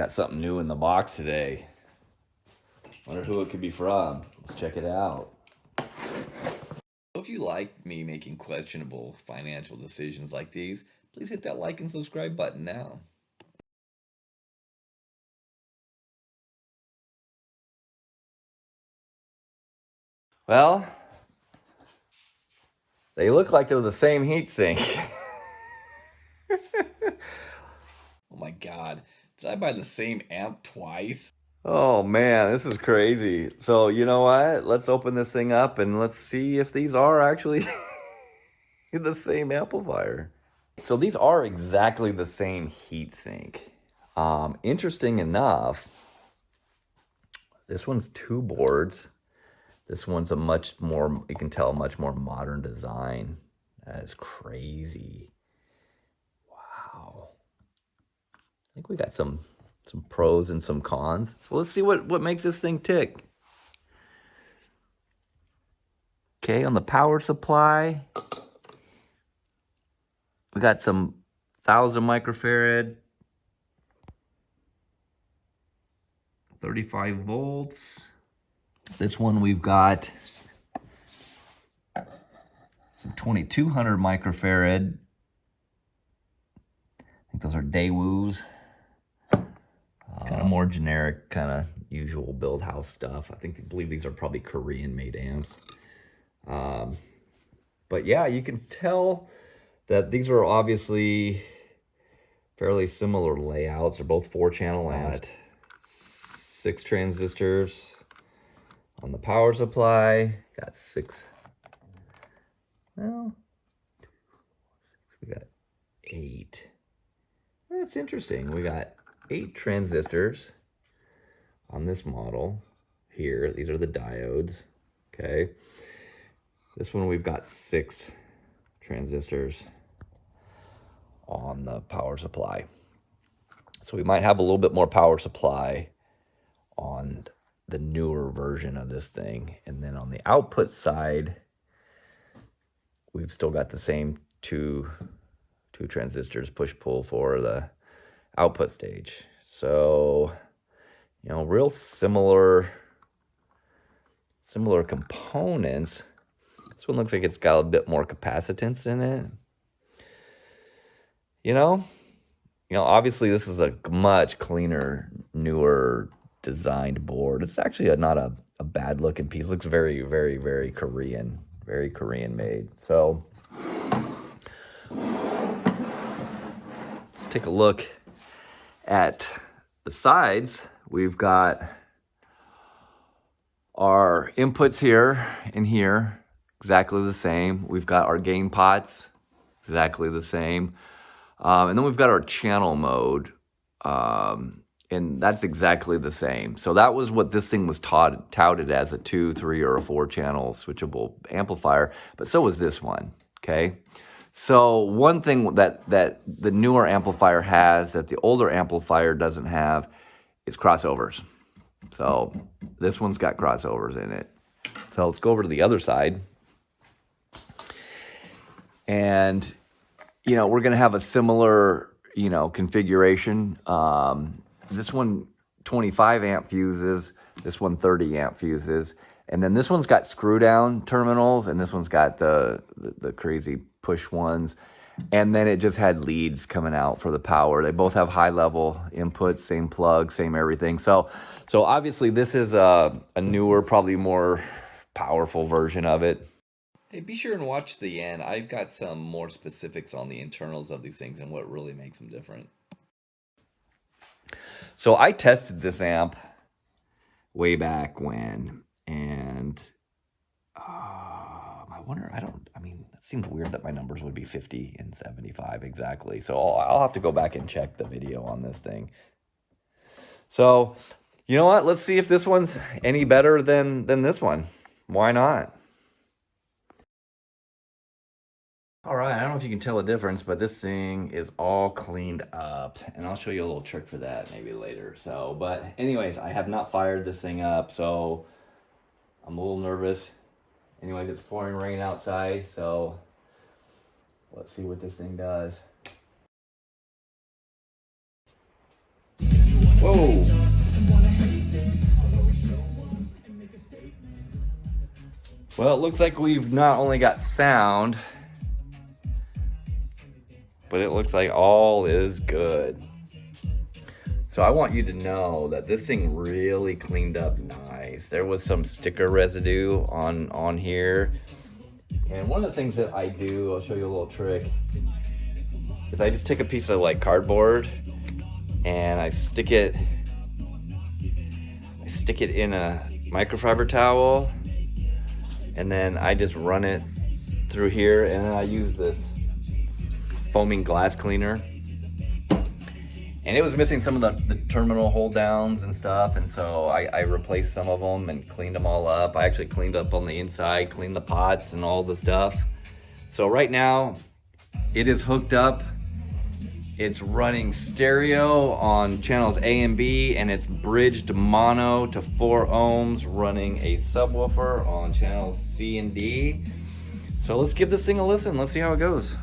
got something new in the box today. Wonder who it could be from. Let's check it out. If you like me making questionable financial decisions like these, please hit that like and subscribe button now. Well, they look like they're the same heatsink. Oh my God, did I buy the same amp twice? Oh man, this is crazy. So you know what? Let's open this thing up and let's see if these are actually the same amplifier. So these are exactly the same heatsink. Interesting enough, this one's 2 boards. This one's a much more, you can tell, much more modern design. That is crazy. Wow. I think we got some pros and some cons. So let's see what makes this thing tick. Okay, on the power supply, we got some 1000 microfarad, 35 volts. This one we've got some 2200 microfarad. I think those are Daewoo's. Kind of more generic, kind of usual build house stuff. I believe these are probably Korean made amps. But yeah, you can tell that these are obviously fairly similar layouts. They're both 4-channel amps. 6 transistors on the power supply. Got 6. Well, we got 8. That's interesting. We got 8 transistors on this model here. These are the diodes. Okay. This one we've got 6 transistors on the power supply. So we might have a little bit more power supply on the newer version of this thing. And then on the output side, we've still got the same two transistors push-pull for the output stage. So, you know, real similar components. This one looks like it's got a bit more capacitance in it. You know, obviously this is a much cleaner, newer designed board. It's actually not a bad looking piece. It looks very, very, very Korean made. So let's take a look at the sides. We've got our inputs here and here, exactly the same. We've got our gain pots, exactly the same. And then we've got our channel mode, and that's exactly the same. So that was what this thing was touted as, a 2, 3, or a 4-channel switchable amplifier, but so was this one, okay? So one thing that the newer amplifier has that the older amplifier doesn't have is crossovers. So this one's got crossovers in it. So let's go over to the other side. And, you know, we're going to have a similar, you know, configuration. This one, 25 amp fuses. This one, 30 amp fuses. And then this one's got screw down terminals, and this one's got the crazy push ones. And then it just had leads coming out for the power. They both have high level inputs, same plug, same everything. So obviously this is a newer, probably more powerful version of it. Hey, be sure and watch the end. I've got some more specifics on the internals of these things and what really makes them different. So I tested this amp way back when, and I wonder, I mean, it seems weird that my numbers would be 50 and 75 exactly. So I'll have to go back and check the video on this thing. So, you know what? Let's see if this one's any better than this one. Why not? All right, I don't know if you can tell a difference, but this thing is all cleaned up, and I'll show you a little trick for that maybe later. So, but anyways, I have not fired this thing up, so I'm a little nervous. Anyways, it's pouring rain outside, so let's see what this thing does. Whoa. Well, it looks like we've not only got sound, but it looks like all is good. So I want you to know that this thing really cleaned up nice. There was some sticker residue on here. And one of the things that I do, I'll show you a little trick, is I just take a piece of like cardboard and I stick it in a microfiber towel, and then I just run it through here, and then I use this foaming glass cleaner. And it was missing some of the terminal hold downs and stuff, and so I replaced some of them and cleaned them all up. I actually cleaned up on the inside, cleaned the pots and all the stuff. So right now it is hooked up. It's running stereo on channels A and B, and it's bridged mono to 4 ohms, running a subwoofer on channels C and D. So let's give this thing a listen. Let's see how it goes.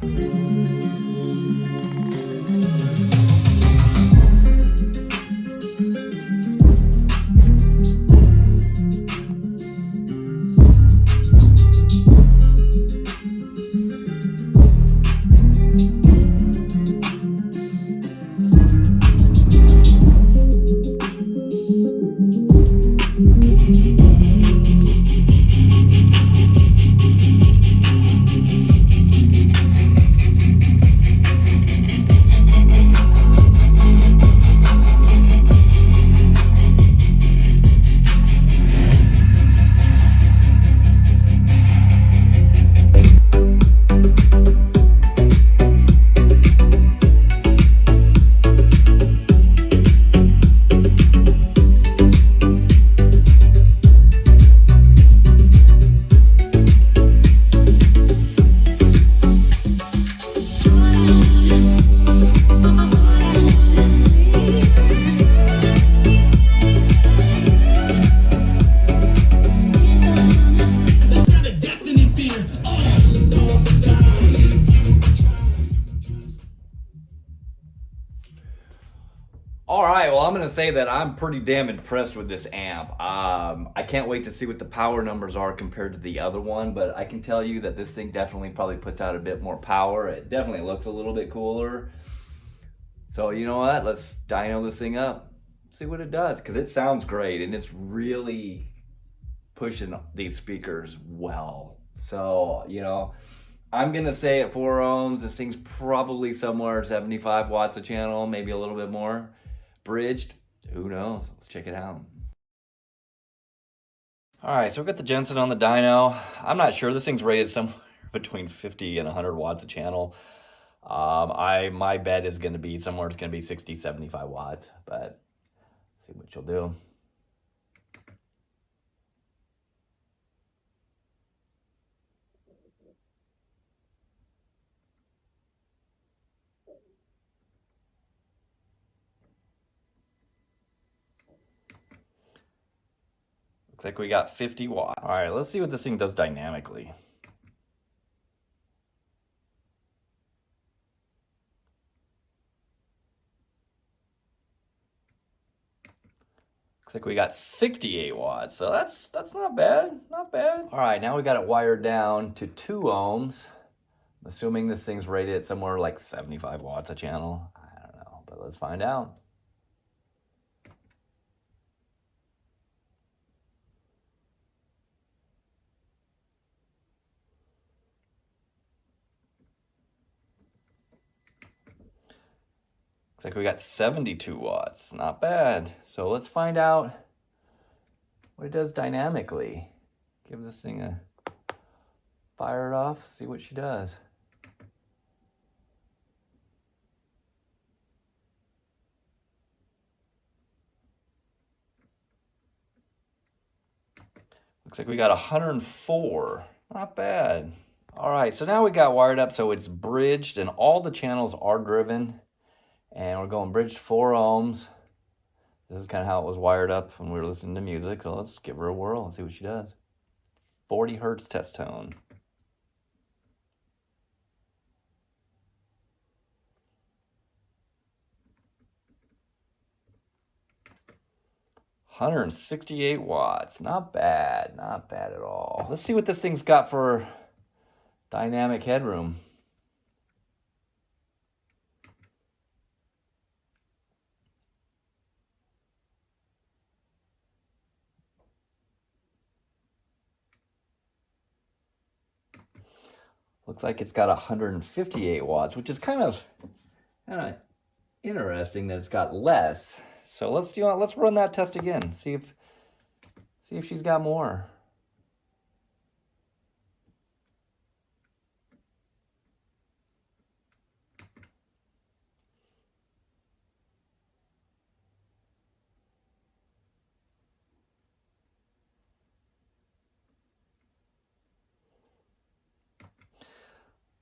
All right, well, I'm going to say that I'm pretty damn impressed with this amp. I can't wait to see what the power numbers are compared to the other one, but I can tell you that this thing definitely probably puts out a bit more power. It definitely looks a little bit cooler. So you know what? Let's dyno this thing up, see what it does, because it sounds great, and it's really pushing these speakers well. So, you know, I'm gonna say at 4 ohms, this thing's probably somewhere 75 watts a channel, maybe a little bit more. Bridged, who knows? Let's check it out. All right, so we've got the Jensen on the dyno. I'm not sure, this thing's rated somewhere between 50 and 100 watts a channel. My bet is gonna be somewhere, it's gonna be 60, 75 watts, but see what you'll do. Looks like we got 50 watts. All right, let's see what this thing does dynamically. Looks like we got 68 watts, so that's not bad, not bad. All right, now we got it wired down to 2 ohms. I'm assuming this thing's rated at somewhere like 75 watts a channel. I don't know, but let's find out. Looks like we got 72 watts, not bad. So let's find out what it does dynamically. Give this thing a fire it off, see what she does. Looks like we got 104, not bad. All right, so now we got wired up so it's bridged and all the channels are driven. And we're going bridged 4 ohms. This is kind of how it was wired up when we were listening to music. So let's give her a whirl and see what she does. 40 hertz test tone. 168 watts. Not bad. Not bad at all. Let's see what this thing's got for dynamic headroom. Looks like it's got 158 watts, which is kind of interesting that it's got less. So let's run that test again. See if she's got more.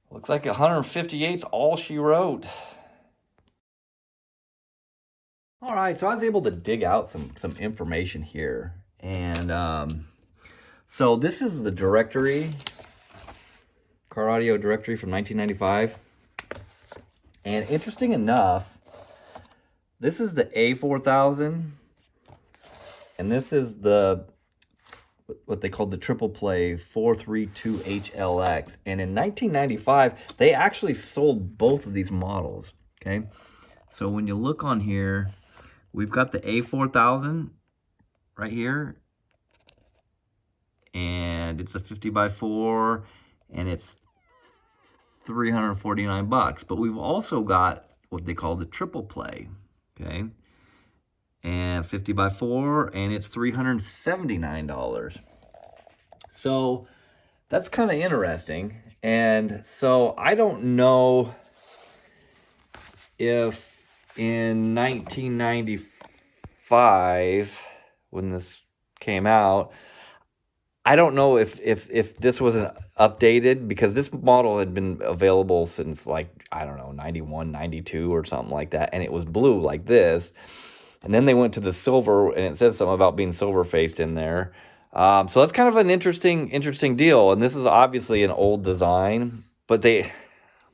Looks like 158's all she wrote. All right, so I was able to dig out some information here. And so this is the directory, car audio directory from 1995. And interesting enough, this is the A4000, and this is the what they called the triple play 432HLX. And in 1995, they actually sold both of these models, okay? So when you look on here, we've got the A4000 right here, and it's a 50x4, and it's $349. But we've also got what they call the triple play, okay? And 50x4, and it's $379. So that's kind of interesting. And so I don't know if in 1995, when this came out, I don't know if this wasn't updated, because this model had been available since, like, I don't know, 91, 92 or something like that. And it was blue like this. And then they went to the silver, and it says something about being silver faced in there. So that's kind of an interesting deal. And this is obviously an old design, but I'm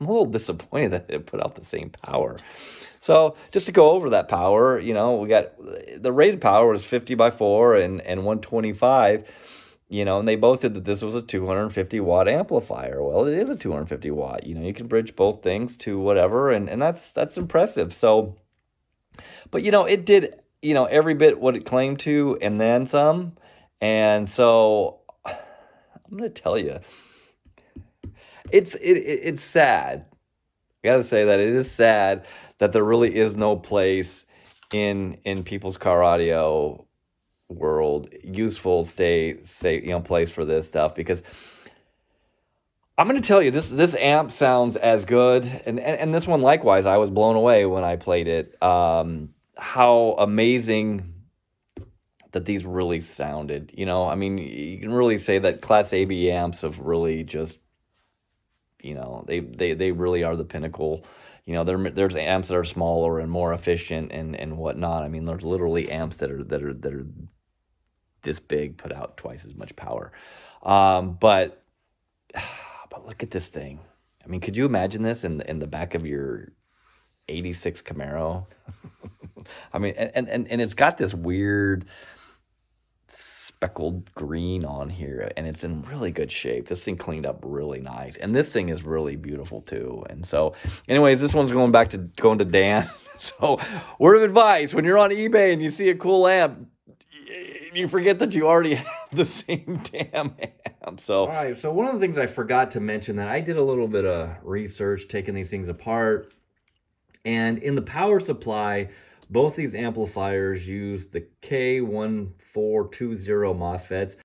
a little disappointed that it put out the same power. So just to go over that power, we got the rated power was 50x4 and 125, and they boasted that this was a 250 watt amplifier. Well, it is a 250 watt. You can bridge both things to whatever, and that's impressive. So, but it did, every bit what it claimed to, and then some. And so I'm gonna tell you, it's sad. I gotta say that it is sad that there really is no place in people's car audio world, useful place for this stuff, because I'm gonna tell you, this amp sounds as good, and this one likewise. I was blown away when I played it. How amazing that these really sounded. I mean, you can really say that Class AB amps have really just, they really are the pinnacle. There's amps that are smaller and more efficient and whatnot. I mean, there's literally amps that are this big, put out twice as much power. But look at this thing. I mean, could you imagine this in the back of your '86 Camaro? I mean, and it's got this weird speckled green on here, and it's in really good shape. This thing cleaned up really nice, and this thing is really beautiful too. And so anyways, this one's going to Dan. So word of advice: when you're on eBay and you see a cool amp, you forget that you already have the same damn amp. So all right, so one of the things I forgot to mention, that I did a little bit of research taking these things apart, and in the power supply, both these amplifiers use the K1420 MOSFETs.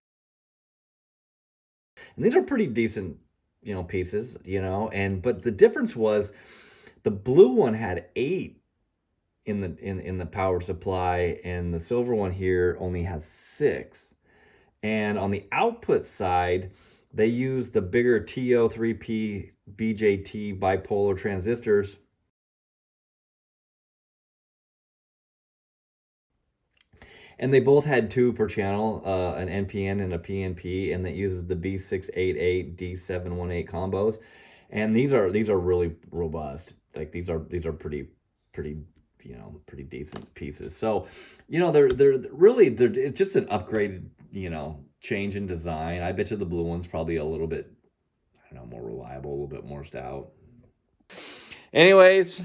And these are pretty decent, pieces, but the difference was the blue one had 8 in the power supply, and the silver one here only has 6. And on the output side, they use the bigger TO3P BJT bipolar transistors. And they both had 2 per channel, an NPN and a PNP, and that uses the B688 D718 combos. And these are really robust. Like these are pretty you know, pretty decent pieces. So, you know, they're it's just an upgraded, you know, change in design. I bet you the blue one's probably a little bit, I don't know, more reliable, a little bit more stout. Anyways,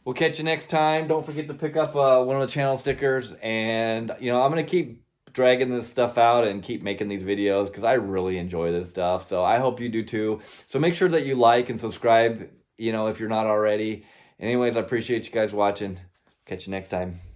we'll catch you next time. Don't forget to pick up one of the channel stickers. And, you know, I'm going to keep dragging this stuff out and keep making these videos because I really enjoy this stuff. So I hope you do too. So make sure that you like and subscribe, you know, if you're not already. Anyways, I appreciate you guys watching. Catch you next time.